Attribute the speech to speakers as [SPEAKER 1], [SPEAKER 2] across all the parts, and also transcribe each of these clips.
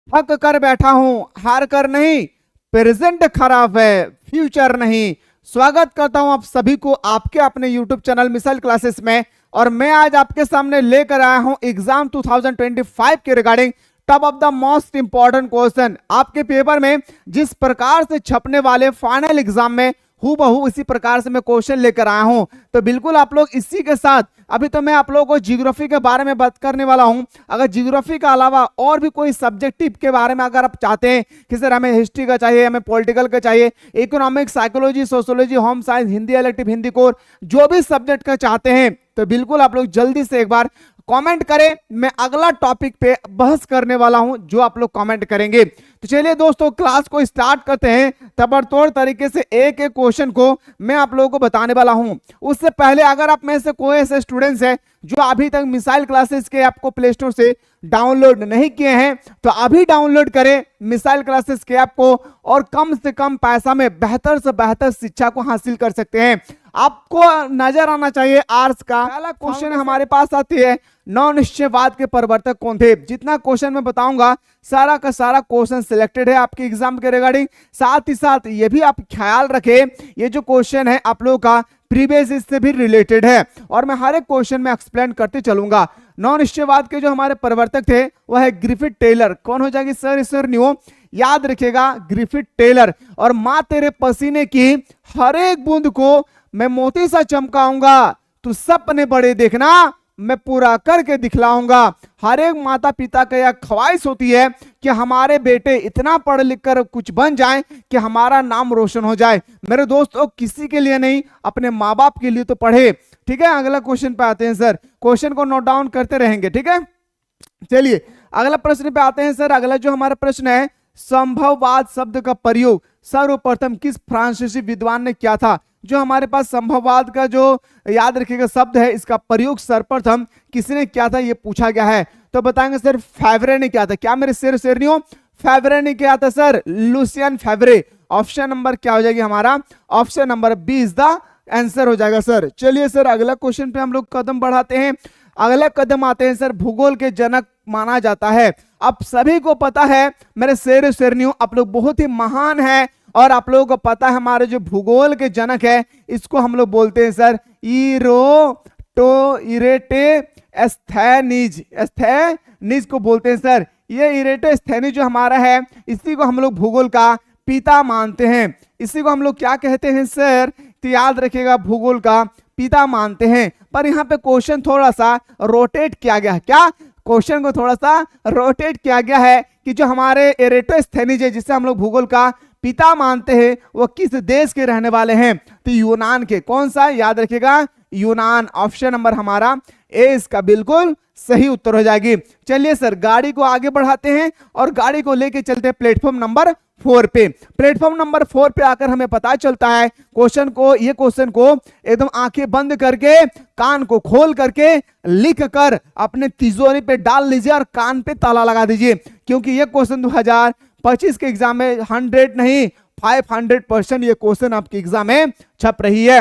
[SPEAKER 1] थक कर बैठा हूं, हार कर नहीं, प्रेजेंट खराब है, फ्यूचर नहीं। स्वागत करता हूं आप सभी को आपके अपने यूट्यूब चैनल मिसाइल क्लासेस में। और मैं आज आपके सामने लेकर आया हूं एग्जाम 2025 के regarding top of the most important question. आपके पेपर में जिस प्रकार से छपने वाले फाइनल एग्जाम में हूबहू इसी प्रकार से मैं क्वेश्चन लेकर आया हूं। तो बिल्कुल आप लोग इसी के साथ अभी तो मैं आप लोगों को ज्योग्राफी के बारे में बात करने वाला हूं। अगर ज्योग्राफी के अलावा और भी कोई सब्जेक्टिव के बारे में अगर आप चाहते हैं कि सर हमें हिस्ट्री का चाहिए, हमें पॉलिटिकल का चाहिए, economics, psychology, sociology, home science, Hindi elective, Hindi core, जो भी सब्जेक्ट का चाहते हैं तो बिल्कुल आप लोग जल्दी से एक बार कमेंट करें। मैं अगला टॉपिक पे बहस करने वाला हूं जो आप लोग कमेंट करेंगे। तो चलिए दोस्तों क्लास को स्टार्ट करते हैं। तबड़तोड़ तरीके से एक एक क्वेश्चन को मैं आप लोगों को बताने वाला हूं। उससे पहले अगर आप में से कोई ऐसे स्टूडेंट्स हैं जो अभी तक मिसाइल क्लासेस के ऐप को प्ले स्टोर से डाउनलोड नहीं किए हैं तो अभी डाउनलोड करें मिसाइल क्लासेस के ऐप को और कम से कम पैसा में बेहतर से बेहतर शिक्षा को हासिल कर सकते हैं। आपको नजर आना चाहिए आर्ट्स का पहला क्वेश्चन हमारे पास आती है, नौ निश्चयवाद के प्रवर्तक कौन थे। जितना क्वेश्चन मैं बताऊंगा सारा का सारा क्वेश्चन सिलेक्टेड है आपके एग्जाम के रिगार्डिंग। साथ ही साथ ये भी आप ख्याल रखें ये जो क्वेश्चन है आप लोगों का प्रीवियस इससे भी रिलेटेड है और मैं हर एक क्वेश्चन में एक्सप्लेन करते चलूंगा। नौ निश्चयवाद के जो हमारे प्रवर्तक थे वह है ग्रिफिथ टेलर। कौन हो जाएगी सर न्यू, याद रखिएगा ग्रिफिथ टेलर। और मां तेरे पसीने की हर एक बूंद को मैं मोती सा चमकाऊंगा, तू सपने बड़े देखना मैं पूरा करके दिखलाऊंगा। हर एक माता पिता का यह ख्वाहिश होती है कि हमारे बेटे इतना पढ़ लिख कर कुछ बन जाएं कि हमारा नाम रोशन हो जाए। मेरे दोस्तों किसी के लिए नहीं, अपने माँ बाप के लिए तो पढ़े। ठीक है, अगला क्वेश्चन पे आते हैं सर। क्वेश्चन को नोट डाउन करते रहेंगे, ठीक है। चलिए अगला प्रश्न पे आते हैं सर। अगला जो हमारा प्रश्न है, संभववाद शब्द का प्रयोग सर्वप्रथम किस फ्रांसीसी विद्वान ने किया था। जो हमारे पास संभववाद का जो याद रखिएगा शब्द है इसका प्रयोग सर्वप्रथम किसने किया था ये पूछा गया है। तो बताएंगे सर फेवरे ने किया था। क्या मेरे शेरनियों, फेवरे ने किया था sir, Lucien Favre. Option number क्या हो जाएगी हमारा, option number B is the answer हो जाएगा सर। चलिए सर अगला क्वेश्चन पे हम लोग कदम बढ़ाते हैं। अगला कदम आते हैं सर, भूगोल के जनक माना जाता है। अब सभी को पता है मेरे शेरनियों आप लोग बहुत ही महान है और आप लोगों को पता है हमारे जो भूगोल के जनक है इसको हम लोग बोलते हैं सर एस्थेनीज को बोलते हैं सर। ये इरेटोस्थेनीज जो हमारा है इसी को हम लोग भूगोल का पिता मानते हैं। इसी को हम लोग क्या कहते हैं सर, तो याद रखिएगा भूगोल का पिता मानते हैं। पर यहाँ पे क्वेश्चन थोड़ा सा रोटेट किया गया है। क्या क्वेश्चन को थोड़ा सा रोटेट किया गया है कि जो हमारे इरेटोस्थेनीज है जिसे हम लोग भूगोल का पिता मानते हैं वो किस देश के रहने वाले हैं, तो यूनान के। कौन सा, याद रखिएगा यूनान। ऑप्शन नंबर हमारा ए इसका बिल्कुल सही उत्तर हो जाएगी। चलिए सर गाड़ी को आगे बढ़ाते हैं और गाड़ी को लेके चलते हैं प्लेटफॉर्म नंबर 4 पे। प्लेटफॉर्म नंबर 4 पे आकर हमें पता चलता है क्वेश्चन को एकदम आंखें बंद करके कान को खोल करके लिख कर अपने तिजोरी पे डाल लीजिए और कान पे ताला लगा दीजिए, क्योंकि ये क्वेश्चन 2025 के एग्जाम में 100 नहीं 500% ये क्वेश्चन आपके एग्जाम में छप रही है।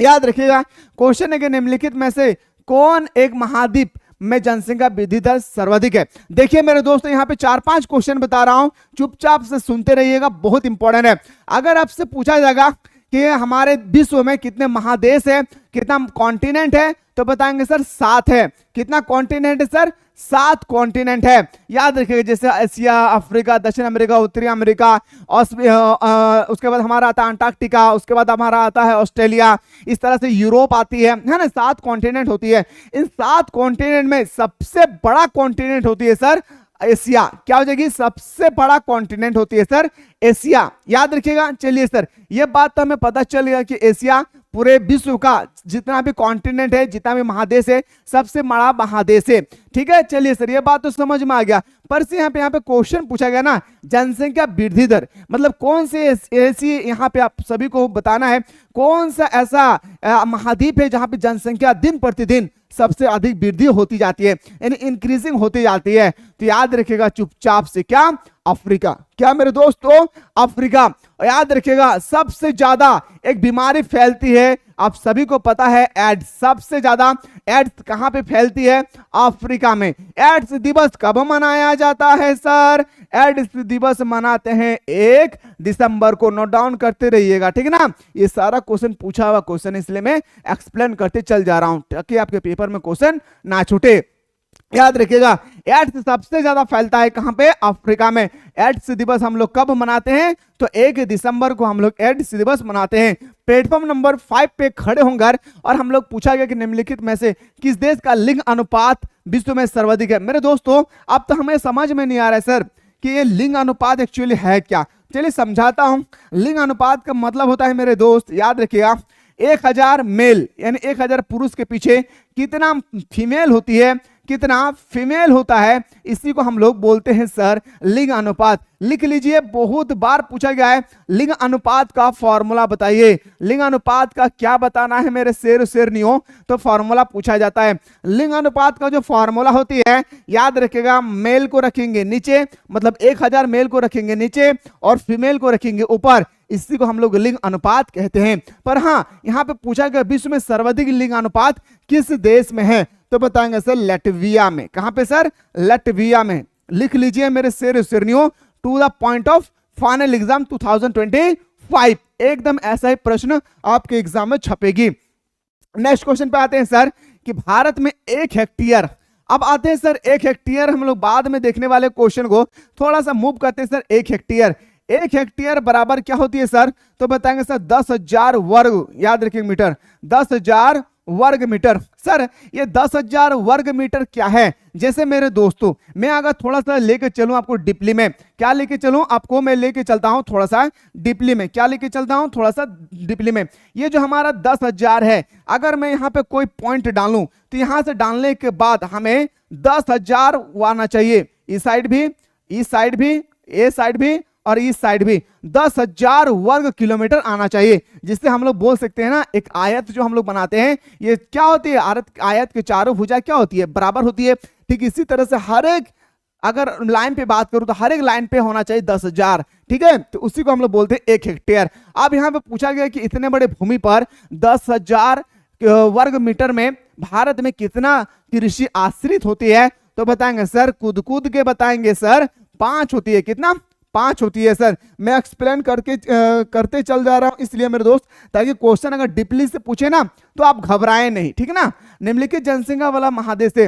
[SPEAKER 1] याद रखिएगा क्वेश्चन है कि निम्नलिखित में से कौन एक महाद्वीप में जनसंख्या वृद्धि दर सर्वाधिक है। देखिए मेरे दोस्तों यहाँ पे 4-5 क्वेश्चन बता रहा हूं, चुपचाप से सुनते रहिएगा, बहुत इंपॉर्टेंट है। अगर आपसे पूछा जाएगा कि हमारे विश्व में कितने महादेश है, कितना कॉन्टिनेंट है, तो बताएंगे सर 7 है। कितना कॉन्टिनेंट है सर, 7 कॉन्टिनेंट है। याद रखिएगा जैसे एशिया, अफ्रीका, दक्षिण अमेरिका, उत्तरी अमेरिका, उसके बाद हमारा आता है अंटार्कटिका, उसके बाद हमारा आता है ऑस्ट्रेलिया, इस तरह से यूरोप आती है ना। 7 कॉन्टिनेंट होती है। इन 7 कॉन्टिनेंट में सबसे बड़ा कॉन्टिनेंट होती है सर एशिया। क्या हो जाएगी, सबसे बड़ा कॉन्टिनेंट होती है सर एशिया, याद रखिएगा। चलिए सर ये बात तो हमें पता चल गया कि एशिया पूरे विश्व का जितना भी कॉन्टिनेंट है, जितना भी महादेश है, सबसे बड़ा महादेश है। ठीक है, चलिए सर ये बात तो समझ में आ गया। पर से यहाँ पे क्वेश्चन पूछा गया ना जनसंख्या वृद्धि दर, मतलब कौन से ऐसी यहाँ पे आप सभी को बताना है कौन सा ऐसा महाद्वीप है जहां पे जनसंख्या दिन प्रतिदिन सबसे अधिक वृद्धि होती जाती है, यानी इंक्रीजिंग होती जाती है। तो याद रखिएगा चुपचाप से क्या अफ्रीका। क्या मेरे दोस्तों? अफ्रीका। और याद रखिएगा सबसे ज्यादा एक बीमारी फैलती है, आप सभी को पता है, एड्स। सबसे ज्यादा एड्स कहां पे फैलती है? अफ्रीका में। एड्स दिवस कब मनाया जाता है सर? एड्स दिवस मनाते हैं 1 दिसंबर को। नोट डाउन करते रहिएगा, ठीक है ना। ये सारा क्वेश्चन पूछा हुआ क्वेश्चन, इसलिए मैं एक्सप्लेन करते चल जा रहा हूं ताकि आपके पेपर में क्वेश्चन ना छूटे। याद रखिएगा एड्स सबसे ज्यादा फैलता है कहां पे? अफ्रीका में। एड्स दिवस हम लोग कब मनाते हैं? तो 1 दिसंबर को हम लोग एड्स दिवस मनाते हैं। प्लेटफॉर्म नंबर 5 पे खड़े होंगे और हम लोग पूछा गया कि निम्नलिखित में से किस देश का लिंग अनुपात विश्व में सर्वाधिक है? मेरे दोस्तों अब तो हमें समझ में नहीं आ रहा है सर कि ये लिंग अनुपात एक्चुअली है क्या। चलिए समझाता हूं। लिंग अनुपात का मतलब होता है मेरे दोस्त, याद रखिएगा, 1000 मेल यानी 1000 पुरुष के पीछे कितना फीमेल होती है, कितना फीमेल होता है, इसी को हम लोग बोलते हैं सर लिंग अनुपात। लिख लीजिए, बहुत बार पूछा गया है लिंग अनुपात का फॉर्मूला बताइए। लिंग अनुपात का क्या बताना है मेरे शेर शेरनियों? तो फॉर्मूला पूछा जाता है। लिंग अनुपात का जो फॉर्मूला होती है, याद रखिएगा, मेल को रखेंगे नीचे, मतलब 1000 मेल को रखेंगे नीचे और फीमेल को रखेंगे ऊपर, इसी को हम लोग लिंग अनुपात कहते हैं। पर हाँ, यहाँ पे पूछा गया विश्व में सर्वाधिक लिंग अनुपात किस देश में है? तो बताएंगे सर लटविया में। कहां पे सर? लटविया में। लिख लीजिए मेरे शेर शेरनियों, to the point of final exam 2025। एकदम ऐसा ही प्रश्न आपके एग्जाम में छपेगी। नेक्स्ट क्वेश्चन पे आते हैं सर कि भारत में 1 हेक्टेयर, अब आते हैं सर 1 हेक्टेयर, हम लोग बाद में देखने वाले क्वेश्चन को थोड़ा सा मूव करते हैं सर। 1 हेक्टेयर, 1 हेक्टेयर बराबर क्या होती है सर? तो बताएंगे सर 10,000 वर्ग, याद रखिए मीटर, 10,000 वर्ग मीटर। सर ये 10,000 वर्ग मीटर क्या है? जैसे मेरे दोस्तों मैं अगर थोड़ा सा लेके चलूं आपको डीपली में, क्या लेके चलूं आपको? मैं लेके चलता हूं थोड़ा सा डीपली में। क्या लेके चलता हूं? थोड़ा सा डीपली में। ये जो हमारा 10,000 है, अगर मैं यहाँ पे कोई पॉइंट डालूं तो यहां से डालने के बाद हमें 10,000 आना चाहिए। इस साइड भी, इस साइड भी, ए साइड भी और इस साइड भी 10,000 वर्ग किलोमीटर आना चाहिए, जिससे हम लोग बोल सकते हैं ना, एक आयत जो हम लोग बनाते हैं, ये क्या होती है? आयत के चारों भुजा क्या होती है? बराबर होती है। ठीक इसी तरह से हर एक, अगर लाइन पे बात करूं तो हर एक लाइन पे होना चाहिए 10,000, ठीक है। तो उसी को हम लोग बोलते हैं 1 हेक्टेयर। अब यहाँ पे पूछा गया कि इतने बड़े भूमि पर 10,000 वर्ग मीटर में भारत में कितना कृषि आश्रित होती है? तो बताएंगे सर, कूद कूद के बताएंगे सर, 5 होती है। कितना? 5 होती है सर। मैं एक्सप्लेन करते चल जा रहा हूं इसलिए मेरे दोस्त, ताकि क्वेश्चन अगर डीपली से पूछे ना तो आप घबराएं नहीं, ठीक है ना। निम्नलिखित जनसंख्या वाला महादेश है,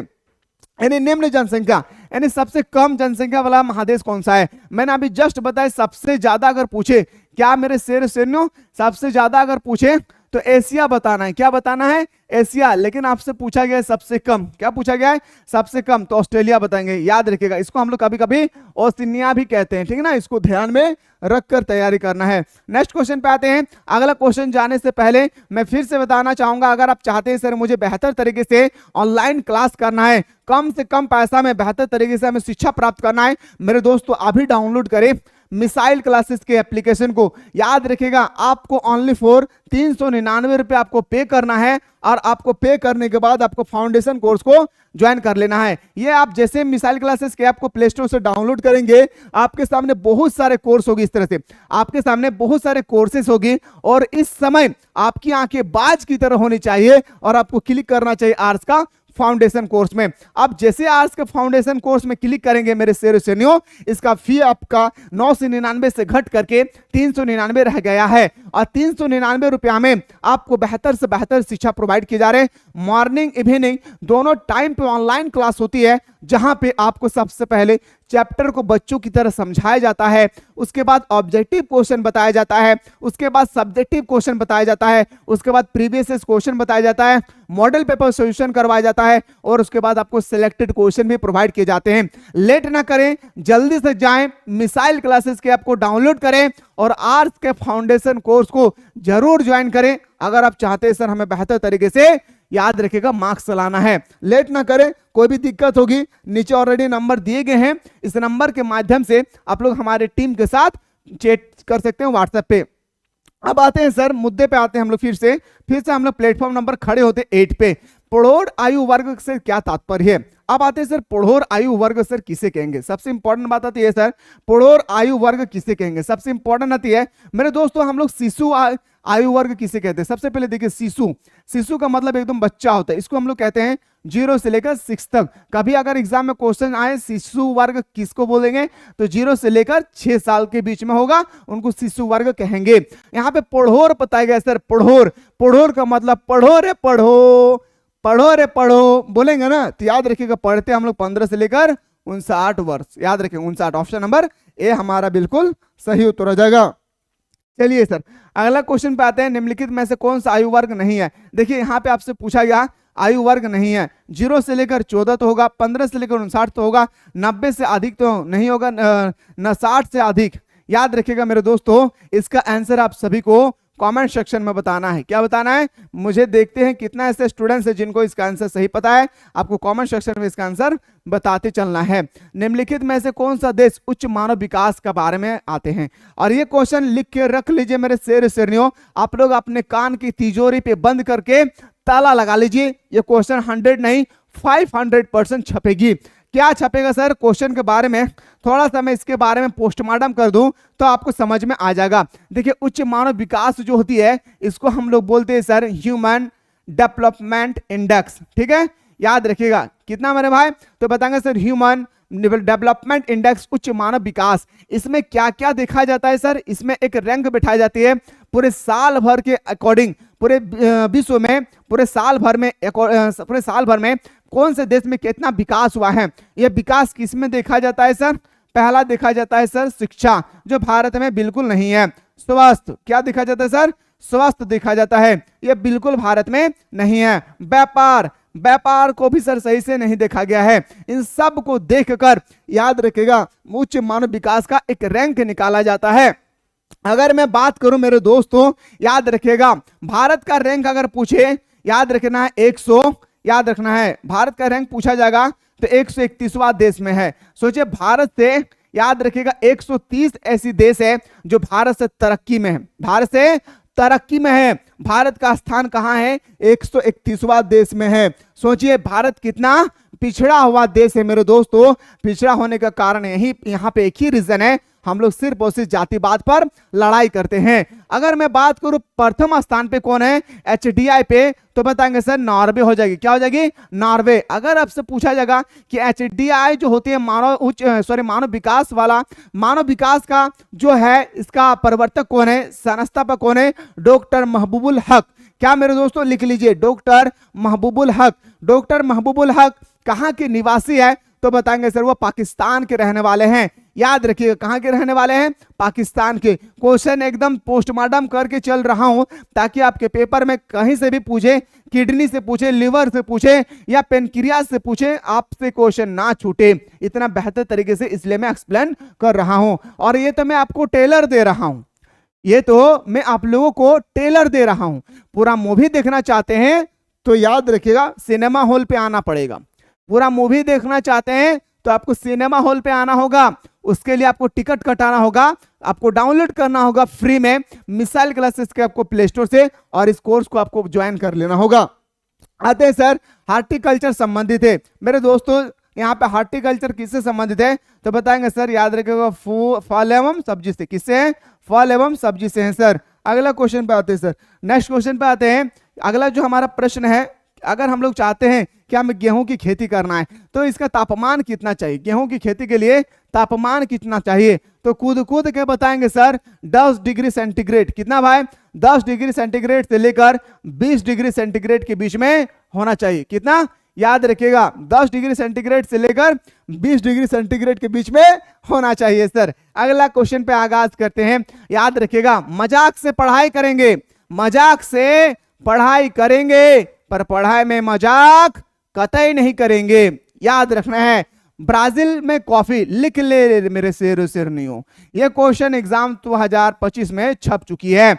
[SPEAKER 1] यानी निम्न जनसंख्या यानी सबसे कम जनसंख्या वाला महादेश कौन सा है? मैंने अभी जस्ट बताया सबसे ज्यादा अगर पूछे, क्या मेरे शेर शेरनियों, सबसे ज्यादा अगर पूछे तो एशिया बताना है। क्या बताना है? एशिया। लेकिन आपसे पूछा गया है सबसे कम, क्या पूछा गया है? सबसे कम, तो ऑस्ट्रेलिया बताएंगे। याद रखिएगा, इसको हम लोग कभी कभी ओशिनिया भी कहते हैं, ठीक है ना। इसको ध्यान में रखकर तैयारी करना है। नेक्स्ट क्वेश्चन पे आते हैं। अगला क्वेश्चन जाने से पहले मैं फिर से बताना चाहूंगा, अगर आप चाहते हैं सर मुझे बेहतर तरीके से ऑनलाइन क्लास करना है, कम से कम पैसा में बेहतर तरीके से हमें शिक्षा प्राप्त करना है, मेरे दोस्तों अभी डाउनलोड करें मिसाइल क्लासेस के एप्लीकेशन को। याद रखिएगा, आपको ओनली फॉर 399 रुपए आपको पे करना है और आपको पे करने के बाद आपको फाउंडेशन कोर्स को ज्वाइन कर लेना है। ये आप जैसे मिसाइल क्लासेस के ऐप को प्ले स्टोर से डाउनलोड करेंगे, आपके सामने बहुत सारे कोर्स होगी। इस तरह से आपके सामने बहुत सारे कोर्सेस होगी और इस समय आपकी आंखें बाज की तरह होनी चाहिए और आपको क्लिक करना चाहिए आर्ट्स का फाउंडेशन कोर्स में। अब जैसे आर्ट्स के फाउंडेशन कोर्स में क्लिक करेंगे मेरे शेर शेरनियों, इसका फी आपका 999 से घट करके 399 रह गया है और 399 रुपया में आपको बेहतर से बेहतर शिक्षा प्रोवाइड की जा रहे हैं। मॉर्निंग इवनिंग दोनों टाइम पे ऑनलाइन क्लास होती है, जहां पे आपको सबसे पहले चैप्टर को बच्चों की तरह समझाया जाता है, उसके बाद ऑब्जेक्टिव क्वेश्चन बताया जाता है, उसके बाद सब्जेक्टिव क्वेश्चन बताया जाता है, उसके बाद प्रीवियस क्वेश्चन बताया जाता है, मॉडल पेपर सॉल्यूशन करवाया जाता है और उसके बाद आपको सिलेक्टेड क्वेश्चन भी प्रोवाइड किए जाते हैं। लेट ना करें, जल्दी से जाएं, मिसाइल क्लासेस के ऐप को डाउनलोड करें और आर्ट्स के फाउंडेशन कोर्स को जरूर ज्वाइन करें अगर आप चाहते हैं सर हमें बेहतर तरीके से, याद रखिएगा, मार्क्स चलाना है। लेट ना करें, कोई भी दिक्कत होगी नीचे ऑलरेडी नंबर दिए गए हैं, इस नंबर के माध्यम से आप लोग हमारे टीम के साथ चैट कर सकते हैं व्हाट्सएप पे। अब आते हैं सर मुद्दे पे आते हैं हम लोग फिर से हम लोग प्लेटफॉर्म नंबर खड़े होते 8 पे। प्रौढ़ आयु वर्ग से क्या तात्पर्य है। अब आते हैं सर प्रौढ़ आयु वर्ग सर किसे कहेंगे। सबसे इंपॉर्टेंट बात आती है सर प्रौढ़ आयु वर्ग किसे कहेंगे। सबसे इंपॉर्टेंट आती है मेरे दोस्तों हम लोग शिशु आयु वर्ग किसे कहते हैं। सबसे पहले देखिए शिशु, शिशु का मतलब एकदम बच्चा होता है, इसको हम लोग कहते हैं 0 से लेकर 6 तक। कभी अगर एग्जाम में क्वेश्चन आए शिशु वर्ग किसको बोलेंगे तो 0 से लेकर 6 साल के बीच में होगा, उनको शिशु वर्ग कहेंगे। यहाँ पे प्रौढ़ बताया गया सर, प्रौढ़, प्रौढ़ का मतलब पढ़ो रे पढ़ो, पढ़ो रे पढ़ो बोलेंगे ना, तो याद रखिएगा पढ़ते हम लोग 15 से लेकर 59 वर्ष, याद रखें 59। ऑप्शन नंबर ए हमारा बिल्कुल सही उत्तर हो जाएगा। चलिए सर अगला क्वेश्चन पे आते हैं, निम्नलिखित में से कौन सा आयु वर्ग नहीं है। देखिए यहाँ पे आपसे पूछा गया आयु वर्ग नहीं है, 0 से लेकर 14 तो होगा, 15 से लेकर 59 तो होगा, 90 से अधिक तो नहीं होगा, न 60 से अधिक। याद रखिएगा मेरे दोस्तों इसका आंसर आप सभी को कमेंट सेक्शन में बताना है। क्या बताना है, मुझे देखते हैं कितना ऐसे स्टूडेंट्स हैं जिनको इसका आंसर सही पता है, आपको कमेंट सेक्शन में इसका आंसर बताते चलना है। निम्नलिखित में से कौन सा देश उच्च मानव विकास के बारे में आते हैं। और ये क्वेश्चन लिख के रख लीजिए मेरे शेर शेरनियों, आप लोग अपने कान की तिजोरी पे बंद करके ताला लगा लीजिए। ये क्वेश्चन 100 नहीं 500% छपेगी। क्या छपेगा सर, क्वेश्चन के बारे में थोड़ा सा मैं इसके बारे में पोस्टमार्टम कर दूं तो आपको समझ में आ जाएगा। देखिए उच्च मानव विकास जो होती है इसको हम लोग बोलते हैं सर ह्यूमन डेवलपमेंट इंडेक्स, ठीक है, याद रखिएगा। कितना मेरे भाई, तो बताएंगे सर ह्यूमन डेवलपमेंट इंडेक्स उच्च मानव विकास। इसमें क्या क्या देखा जाता है सर, इसमें एक रैंक बिठाई जाती है पूरे साल भर के अकॉर्डिंग, पूरे विश्व में पूरे साल भर में कौन से देश में कितना विकास हुआ है। यह विकास किस में देखा जाता है सर, पहला देखा जाता है सर शिक्षा, जो भारत में बिल्कुल नहीं है। स्वास्थ्य, क्या देखा जाता है सर, स्वास्थ्य देखा जाता है, यह बिल्कुल भारत में नहीं है। व्यापार, व्यापार को भी सर सही से नहीं देखा गया है। इन सब को देखकर याद रखिएगा उच्च मानव विकास का एक रैंक निकाला जाता है। अगर मैं बात करूं मेरे दोस्तों, याद रखिएगा भारत का रैंक अगर पूछे, याद रखना है 100, याद रखना है भारत का रैंक पूछा जाएगा तो 131वां देश में है। सोचिए भारत से, याद रखिएगा 130 ऐसी देश है जो भारत से तरक्की में है, भारत से तरक्की में है। भारत का स्थान कहां है, 131वां देश में है। सोचिए भारत कितना पिछड़ा हुआ देश है मेरे दोस्तों। पिछड़ा होने का कारण यही, यहाँ पे एक ही रीजन है, हम लोग सिर्फ और सिर्फ जातिवाद पर लड़ाई करते हैं। अगर मैं बात करूं प्रथम स्थान पे कौन है HDI पे, तो बताएंगे सर नॉर्वे हो जाएगी। क्या हो जाएगी, नॉर्वे। अगर आपसे पूछा जाएगा कि HDI जो होती है मानव विकास वाला, मानव विकास का जो है इसका प्रवर्तक कौन है, संस्था पर कौन है, डॉक्टर महबूबुल हक। क्या मेरे दोस्तों लिख लीजिए डॉक्टर महबूबुल हक। डॉक्टर महबूबुल हक कहाँ के निवासी है, तो बताएंगे सर वो पाकिस्तान के रहने वाले हैं। याद रखिएगा कहां के रहने वाले हैं, पाकिस्तान के। क्वेश्चन एकदम पोस्टमार्टम करके चल रहा हूं ताकि आपके पेपर में कहीं से भी पूछे, किडनी से पूछे, लिवर से पूछे या पेनक्रियास से पूछे, आपसे क्वेश्चन ना छूटे। इतना बेहतर तरीके से इसलिए मैं एक्सप्लेन कर रहा हूं। और ये तो मैं आपको टेलर दे रहा हूं, ये तो मैं आप लोगों को टेलर दे रहा हूं। पूरा मूवी देखना चाहते हैं तो याद रखिएगा सिनेमा हॉल पे आना पड़ेगा। पूरा मूवी देखना चाहते हैं तो आपको सिनेमा हॉल पे आना होगा, उसके लिए आपको टिकट कटाना होगा, आपको डाउनलोड करना होगा फ्री में मिसाइल क्लासेस के आपको प्ले स्टोर से, और इस कोर्स को आपको ज्वाइन कर लेना होगा। आते हैं सर हार्टिकल्चर संबंधित है मेरे दोस्तों। यहाँ पे हार्टिकल्चर किससे संबंधित है, तो बताएंगे सर याद रखिएगा फल एवं सब्जी से। किससे है, फल एवं सब्जी से है सर। अगला क्वेश्चन पे आते हैं सर, नेक्स्ट क्वेश्चन पे आते हैं। अगला जो हमारा प्रश्न है, अगर हम लोग चाहते हैं कि हमें गेहूं की खेती करना है तो इसका तापमान कितना चाहिए, गेहूं की खेती के लिए तापमान कितना चाहिए, तो कूद के बताएंगे सर 10 डिग्री सेंटीग्रेड। कितना भाई, 10 डिग्री सेंटीग्रेड से लेकर 20 डिग्री सेंटीग्रेड के बीच में होना चाहिए। कितना, याद रखिएगा 10 डिग्री सेंटीग्रेड से लेकर 20 डिग्री सेंटीग्रेड के बीच में होना चाहिए सर। अगला क्वेश्चन पे आगाज करते हैं। याद रखिएगा मजाक से पढ़ाई करेंगे, मजाक से पढ़ाई करेंगे, पर पढ़ाई में मजाक कतई नहीं करेंगे। याद रखना है ब्राजील में कॉफी, लिख ले मेरे शेरनियों, यह क्वेश्चन एग्जाम 2025 में छप चुकी है।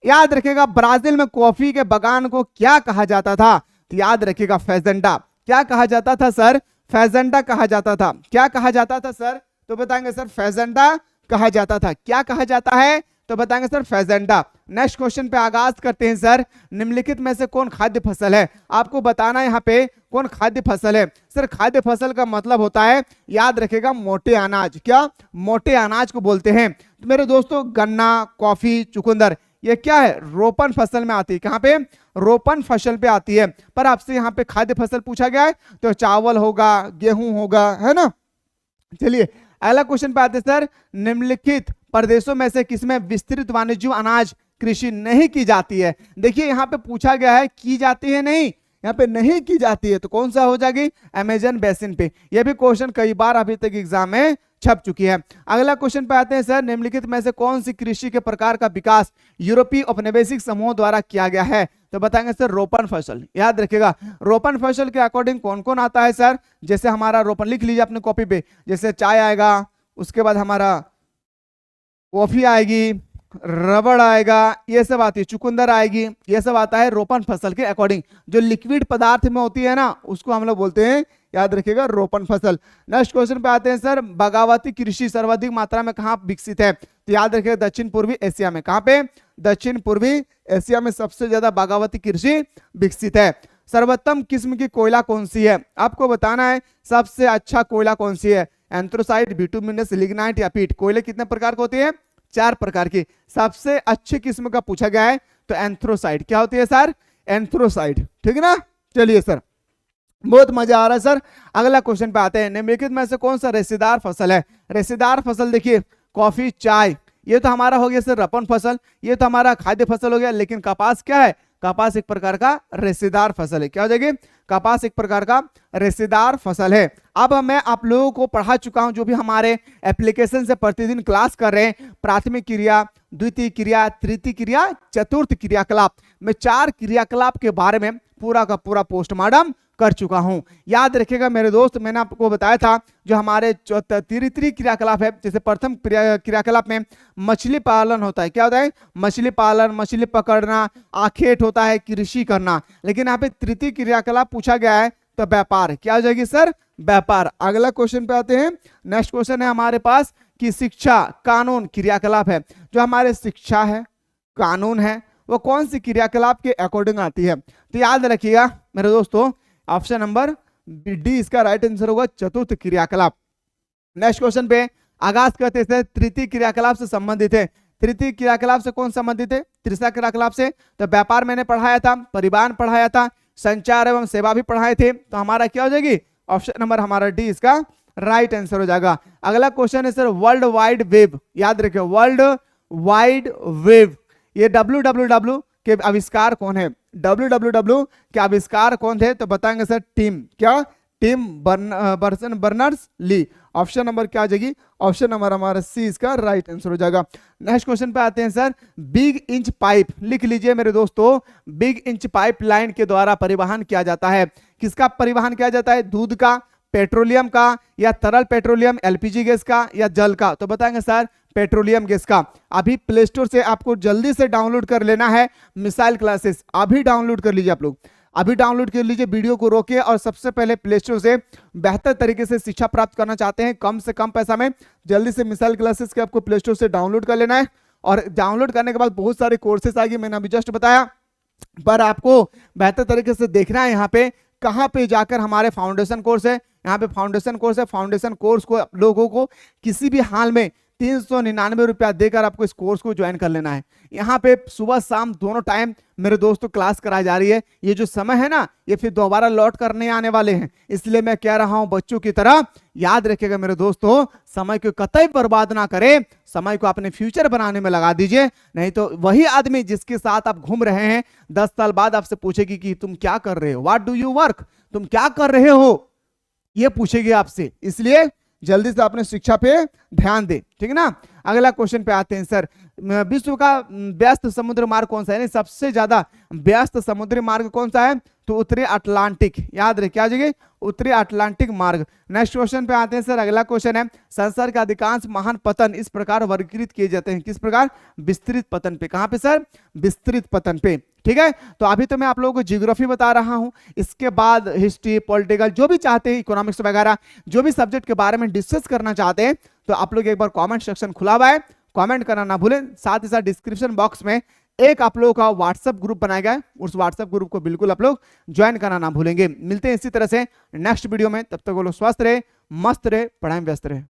[SPEAKER 1] याद रखिएगा ब्राजील में कॉफी के बगान को क्या कहा जाता था, तो याद रखिएगा फेजेंडा। क्या कहा जाता था सर, फेजेंडा कहा जाता था। क्या कहा जाता था सर, तो बताएंगे सर फेजेंडा कहा जाता था। क्या कहा जाता है, तो बताएंगे सर फैजेंडा। नेक्स्ट क्वेश्चन पे आगाज करते हैं सर, निम्नलिखित में से कौन खाद्य फसल है? आपको बताना है यहाँ पे कौन खाद्य फसल है। सर खाद्य फसल का मतलब होता है, याद रखेगा, मोटे अनाज। क्या? मोटे अनाज को बोलते हैं। तो मेरे दोस्तों गन्ना, कॉफी, चुकंदर, ये क्या है? रोपण फसल में आती है। कहाँ पे? रोपण फसल पे आती है। पर आपसे यहाँ पे खाद्य फसल पूछा गया है तो चावल होगा, गेहूं होगा, है ना। चलिए अगला क्वेश्चन पे आते हैं सर, निम्नलिखित प्रदेशों में से किसमें विस्तृत वाणिज्य अनाज कृषि नहीं की जाती है? देखिए यहाँ पे पूछा गया है की जाती है, नहीं, यहाँ पे नहीं की जाती है, तो कौन सा हो जाएगी? अमेजन बेसिन पे। यह भी क्वेश्चन कई बार अभी तक एग्जाम में छप चुकी है। अगला क्वेश्चन पे आते हैं सर, निम्नलिखित में से कौन सी कृषि के प्रकार का विकास यूरोपीय औपनिवेशिक समूहों द्वारा किया गया है? तो बताएंगे सर रोपण फसल। याद रखिएगा रोपण फसल के अकॉर्डिंग कौन कौन आता है सर? जैसे हमारा रोपण, लिख लीजिए अपने कॉपी पे, जैसे चाय आएगा, उसके बाद हमारा कॉफी आएगी, रबड़ आएगा, ये सब आती है, चुकंदर आएगी, ये सब आता है रोपण फसल के अकॉर्डिंग। जो लिक्विड पदार्थ में होती है ना उसको हम लोग बोलते हैं, याद रखिएगा, रोपण फसल। नेक्स्ट क्वेश्चन पे आते हैं सर, बगावती कृषि सर्वाधिक मात्रा में कहाँ विकसित है? तो याद रखिएगा दक्षिण पूर्वी एशिया में। कहाँ पे? दक्षिण पूर्वी एशिया में सबसे ज्यादा बगावती कृषि विकसित है। सर्वोत्तम किस्म की कोयला कौन सी है? आपको बताना है सबसे अच्छा कोयला कौन सी है। एंथ्रासाइट, बिटुमिनस, लिग्नाइट या पीट। कोयले कितने प्रकार के होते हैं? 4 प्रकार की। सबसे अच्छी किस्म का पूछा गया है तो एंथ्रोसाइड। क्या होती है सर? एंथ्रोसाइड। ठीक है ना। चलिए सर बहुत मजा आ रहा है सर। अगला क्वेश्चन पे आते हैं, निम्नलिखित में से कौन सा रेशेदार फसल है? रेशेदार फसल देखिए कॉफी, चाय, ये तो हमारा हो गया सर रोपण फसल, ये तो हमारा खाद्य फसल हो गया। लेकिन कपास क्या है? कपास एक प्रकार का रेशेदार फसल है। क्या हो जाएगी? कपास एक प्रकार का रेशेदार फसल है। अब मैं आप लोगों को पढ़ा चुका हूं, जो भी हमारे एप्लीकेशन से प्रतिदिन क्लास कर रहे हैं, प्राथमिक क्रिया, द्वितीय क्रिया, तृतीय क्रिया, चतुर्थ क्रियाकलाप में 4 क्रियाकलाप के बारे में पूरा का पूरा पोस्टमार्टम कर चुका हूं। याद रखिएगा मेरे दोस्त, मैंने आपको बताया था जो हमारे तृतीय क्रियाकलाप है, जैसे प्रथम क्रियाकलाप में मछली पालन होता है। क्या होता है? मछली पालन, मछली पकड़ना, आखेट होता है, कृषि करना। लेकिन यहाँ पे तृतीय क्रियाकलाप पूछा गया है तो व्यापार। क्या हो जाएगी सर? व्यापार। अगला क्वेश्चन पे आते हैं। नेक्स्ट क्वेश्चन है हमारे पास कि शिक्षा, कानून क्रियाकलाप है। जो हमारे शिक्षा है, कानून है, वो कौन सी क्रियाकलाप के अकॉर्डिंग आती है? तो याद रखिएगा मेरे दोस्तों, ऑप्शन नंबर डी इसका राइट आंसर होगा, चतुर्थ क्रियाकलाप। नेक्स्ट क्वेश्चन पे आगाज करते हैं, तृतीय क्रियाकलाप से संबंधित है। तृतीय क्रियाकलाप से कौन संबंधित है? तीसरा क्रियाकलाप से। तो व्यापार मैंने पढ़ाया था, परिवहन पढ़ाया था, संचार एवं सेवा भी पढ़ाए थे। तो हमारा क्या हो जाएगी? ऑप्शन नंबर हमारा डी इसका राइट आंसर हो जाएगा। अगला क्वेश्चन है सर, वर्ल्ड वाइड वेब। याद रखिए वर्ल्ड वाइड वेब, ये www के आविष्कार कौन है? www के आविष्कार कौन थे? तो बताएंगे सर टिम। क्या? Tim Berners Lee. Option number क्या आ जाएगी? ऑप्शन नंबर हमारा सी इसका राइट आंसर हो जाएगा। नेक्स्ट क्वेश्चन पे आते हैं सर, बिग इंच पाइप। लिख लीजिए मेरे दोस्तों, बिग इंच पाइप लाइन के द्वारा परिवहन किया जाता है। किसका परिवहन किया जाता है? दूध का, पेट्रोलियम का, या तरल पेट्रोलियम एलपीजी गैस का, या जल का? तो बताएंगे सर पेट्रोलियम गैस का। अभी प्ले स्टोर से आपको जल्दी से डाउनलोड कर लेना है मिसाइल क्लासेस। अभी डाउनलोड कर लीजिए आप लोग, अभी डाउनलोड कर लीजिए, वीडियो को रोके और सबसे पहले प्ले स्टोर से बेहतर तरीके से शिक्षा प्राप्त करना चाहते हैं कम से कम पैसा में, जल्दी से मिसाइल क्लासेस के आपको प्ले स्टोर से डाउनलोड कर लेना है। और डाउनलोड करने के बाद बहुत सारे कोर्सेस आएंगे, मैंने अभी जस्ट बताया, पर आपको बेहतर तरीके से देखना है यहाँ पे कहाँ पे जाकर हमारे फाउंडेशन कोर्स है। यहाँ पे फाउंडेशन कोर्स है, फाउंडेशन कोर्स को लोगों को किसी भी हाल में 399 रुपया देकर आपको इस कोर्स को ज्वाइन कर लेना है। यहाँ पे सुबह शाम दोनों टाइम मेरे दोस्तों क्लास कराई जा रही है। ये जो समय है ना, ये फिर दोबारा लौट कर नहीं आने वाले हैं, इसलिए मैं कह रहा हूं बच्चों की तरह याद रखिएगा मेरे दोस्तों, समय को कतई बर्बाद ना करें, समय को अपने फ्यूचर बनाने में लगा दीजिए। नहीं तो वही आदमी जिसके साथ आप घूम रहे हैं 10 साल बाद आपसे पूछेगी कि तुम क्या कर रहे हो, व्हाट डू यू वर्क, तुम क्या कर रहे हो, ये पूछेगी आपसे। इसलिए जल्दी से अपने शिक्षा पे ध्यान दे, ठीक है ना। अगला क्वेश्चन पे आते हैं सर, विश्व का व्यस्त समुद्र मार्ग कौन सा है? सबसे ज्यादा व्यस्त समुद्री मार्ग कौन सा है? तो उत्तरी अटलांटिक। याद रहे क्या जगह? उत्तरी अटलांटिक मार्ग। नेक्स्ट क्वेश्चन पे आते हैं सर, अगला क्वेश्चन है, संसार के अधिकांश महान पतन इस प्रकार वर्गीकृत किए जाते हैं, किस प्रकार? विस्तृत पतन पे। कहां पे सर? विस्तृत पतन पे, ठीक है। तो अभी तो मैं आप लोगों को ज्योग्राफी बता रहा हूं, इसके बाद हिस्ट्री, पॉलिटिकल, जो भी चाहते हैं, इकोनॉमिक्स वगैरह जो भी सब्जेक्ट के बारे में डिस्कस करना चाहते हैं, तो आप लोग एक बार कमेंट सेक्शन खुला हुआ है, कमेंट करना ना भूलें। साथ ही साथ डिस्क्रिप्शन बॉक्स में एक आप लोगों का व्हाट्सएप ग्रुप बनाया गया है, उस व्हाट्सएप ग्रुप को बिल्कुल आप लोग ज्वाइन करना ना भूलेंगे। मिलते हैं इसी तरह से नेक्स्ट वीडियो में, तब तक वो लोग स्वस्थ रहे, मस्त रहे, पढ़ाई में व्यस्त रहे।